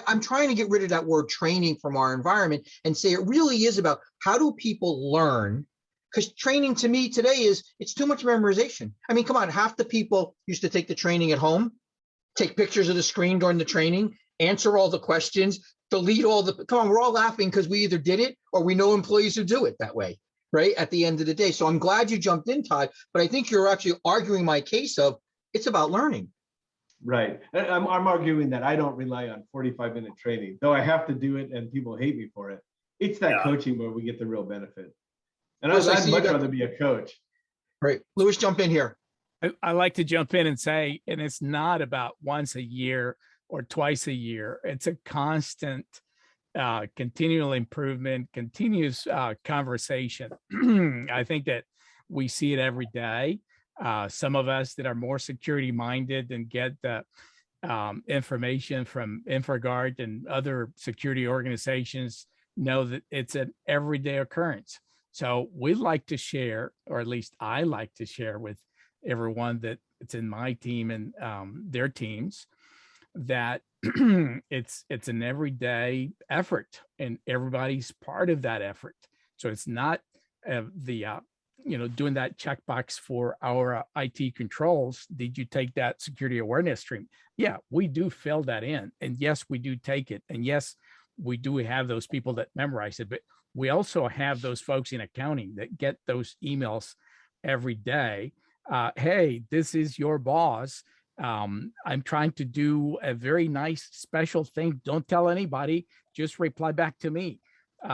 I'm trying to get rid of that word training from our environment and say it really is about how do people learn? Because training to me today it's too much memorization. I mean, come on, half the people used to take the training at home, take pictures of the screen during the training, answer all the questions, delete all the, come on, we're all laughing because we either did it or we know employees who do it that way, right? At the end of the day. So I'm glad you jumped in, Todd, but I think you're actually arguing my case of it's about learning. Right. I'm arguing that I don't rely on 45-minute training, though I have to do it and people hate me for it. It's that coaching where we get the real benefit. And I'd much rather be a coach. Right. Louis, jump in here. I like to jump in and say, and it's not about once a year or twice a year. It's a constant, continual improvement, continuous conversation. I think that we see it every day. Some of us that are more security minded and get the information from InfraGard and other security organizations know that it's an everyday occurrence. So we like to share, or at least I like to share with everyone that it's in my team and their teams, that it's an everyday effort and everybody's part of that effort. So it's not doing that checkbox for our IT controls. Did you take that security awareness stream? Yeah, we do fill that in. And yes, we do take it. And yes, we do have those people that memorize it, but we also have those folks in accounting that get those emails every day. Hey, this is your boss. I'm trying to do a very nice special thing. Don't tell anybody, just reply back to me.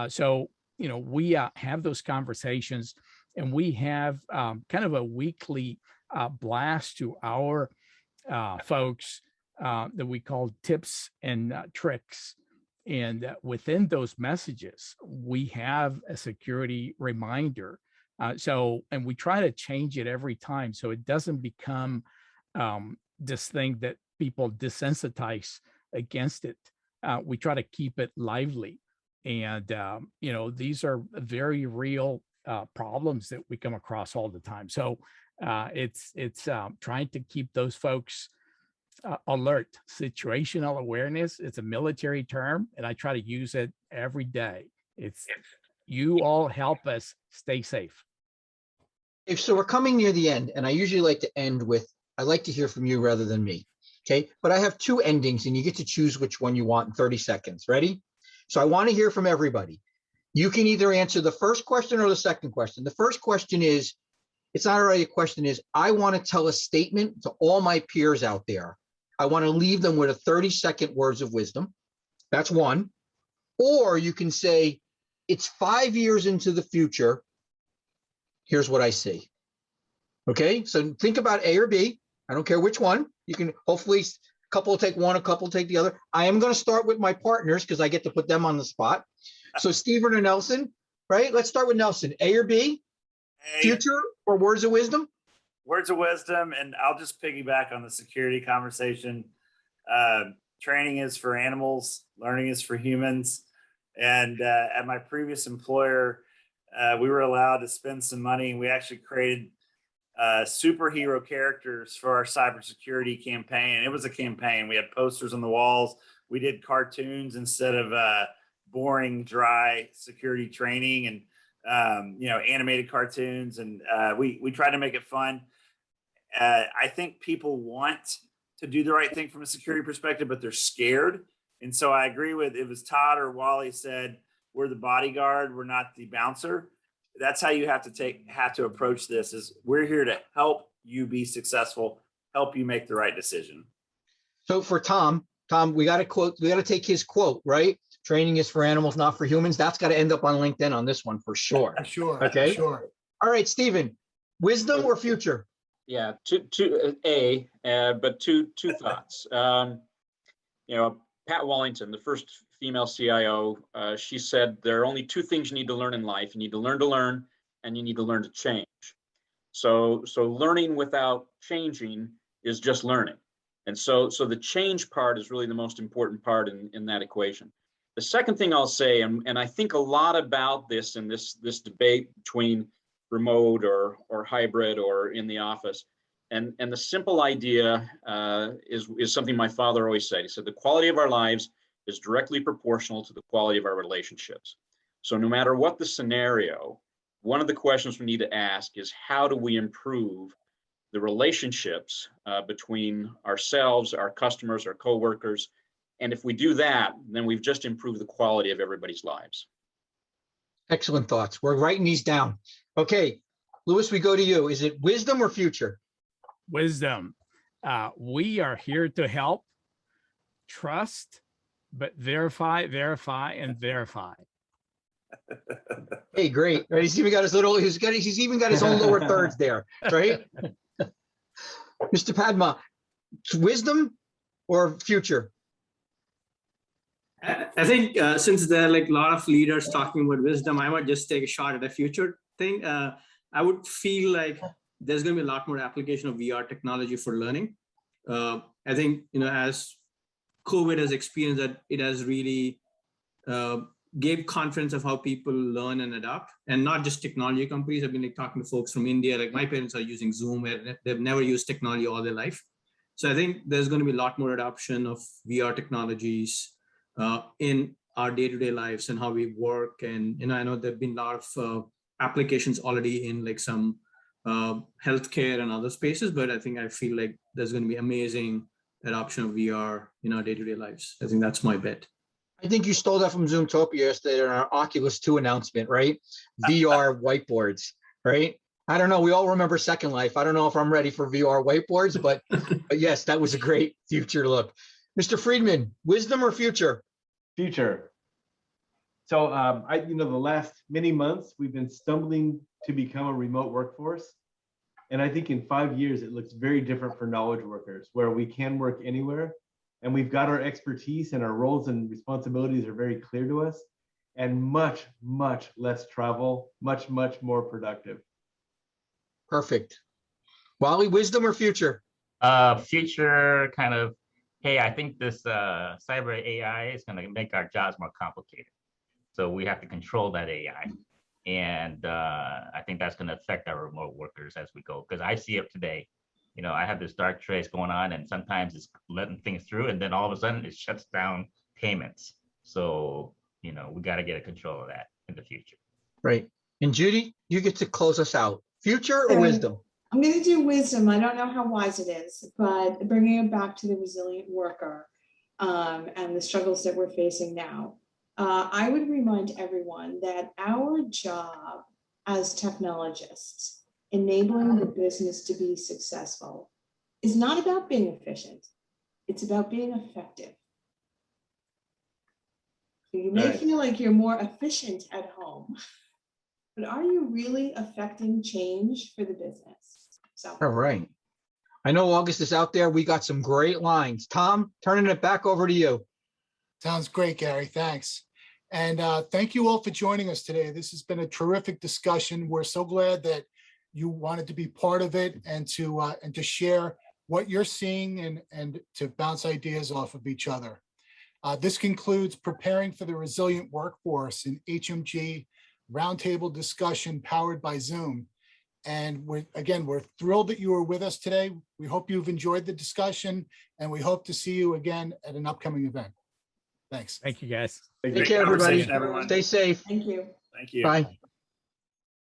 So we have those conversations, and we have kind of a weekly blast to our folks that we call tips and tricks. And within those messages, we have a security reminder. And we try to change it every time so it doesn't become this thing that people desensitize against it. We try to keep it lively. And, these are very real problems that we come across all the time. So it's trying to keep those folks alert. Situational awareness, it's a military term, and I try to use it every day. It's you all help us stay safe. So we're coming near the end, and I usually like to end with, I like to hear from you rather than me. Okay, but I have two endings, and you get to choose which one you want in 30 seconds. Ready? So I want to hear from everybody. You can either answer the first question or the second question. The first question is, it's not already a question, is I want to tell a statement to all my peers out there. I want to leave them with a 30-second words of wisdom. That's one. Or you can say, it's 5 years into the future. Here's what I see. Okay, so think about A or B. I don't care which one. You can hopefully, a couple will take one, a couple will take the other. I am going to start with my partners because I get to put them on the spot. So Stephen or Nelson, right? Let's start with Nelson. A or B? A. Future or words of wisdom? Words of wisdom, and I'll just piggyback on the security conversation. Training is for animals, learning is for humans. And at my previous employer, we were allowed to spend some money, and we actually created superhero characters for our cybersecurity campaign. It was a campaign. We had posters on the walls. We did cartoons instead of boring, dry security training, and animated cartoons. And we tried to make it fun. I think people want to do the right thing from a security perspective, but they're scared. And so I agree with, it was Todd or Wally said, we're the bodyguard, we're not the bouncer. That's how you have to approach this, is we're here to help you be successful, help you make the right decision. So for Tom, we got to take his quote, right? Training is for animals, not for humans. That's got to end up on LinkedIn on this one for sure. Sure. Okay. Sure. All right, Stephen, wisdom or future? Yeah, but two thoughts. Pat Wallington, the first female CIO, she said there are only two things you need to learn in life. You need to learn, and you need to learn to change. So learning without changing is just learning. And so the change part is really the most important part in that equation. The second thing I'll say, and I think a lot about this in this debate between remote or hybrid or in the office, and the simple idea is something my father always said. He said the quality of our lives is directly proportional to the quality of our relationships. So no matter what the scenario, one of the questions we need to ask is, how do we improve the relationships between ourselves, our customers, our coworkers? And if we do that, then we've just improved the quality of everybody's lives. Excellent thoughts. We're writing these down. Okay, Louis, we go to you. Is it wisdom or future? Wisdom. We are here to help. Trust, but verify, and verify. Hey, great. Right, he's even got his own lower thirds there, right? Mr. Padma, wisdom or future? I think since there are like a lot of leaders talking about wisdom, I might just take a shot at a future thing. I would feel like there's going to be a lot more application of VR technology for learning. I think, as COVID has experienced that, it has really gave confidence of how people learn and adapt, and not just technology companies. I've been like talking to folks from India, like my parents are using Zoom, and they've never used technology all their life. So I think there's going to be a lot more adoption of VR technologies in our day-to-day lives and how we work. And I know there've been a lot of applications already in like some healthcare and other spaces, but I feel like there's going to be amazing adoption of VR in our day-to-day lives. I think that's my bet. I think you stole that from Zoomtopia yesterday in our Oculus 2 announcement, right? VR whiteboards, right? I don't know. We all remember Second Life. I don't know if I'm ready for VR whiteboards, but yes, that was a great future look. Mr. Friedman, wisdom or future? Future. So the last many months, we've been stumbling to become a remote workforce. And I think in 5 years, it looks very different for knowledge workers, where we can work anywhere. And we've got our expertise, and our roles and responsibilities are very clear to us, and much, much less travel, much, much more productive. Perfect. Wally, wisdom or future? Future kind of, hey, I think this cyber AI is going to make our jobs more complicated. So we have to control that AI. And I think that's going to affect our remote workers as we go. Because I see it today. I have this dark trace going on, and sometimes it's letting things through, and then all of a sudden it shuts down payments. So, we got to get a control of that in the future. Right. And Judy, you get to close us out. Future or So, wisdom? I'm going to do wisdom. I don't know how wise it is, but bringing it back to the resilient worker and the struggles that we're facing now, I would remind everyone that our job as technologists, enabling the business to be successful, is not about being efficient. It's about being effective. So you may feel like you're more efficient at home, but are you really affecting change for the business? So, All right. I know August is out there. We got some great lines. Tom, turning it back over to you. Sounds great, Gary. Thanks. And thank you all for joining us today. This has been a terrific discussion. We're so glad that you wanted to be part of it and to share what you're seeing and to bounce ideas off of each other. This concludes Preparing for the Resilient Workforce, an HMG roundtable discussion powered by Zoom. And we're thrilled that you were with us today. We hope you've enjoyed the discussion, and we hope to see you again at an upcoming event. Thanks. Thank you, guys. Take care, everybody. Everyone. Stay safe. thank you. Thank you. Bye.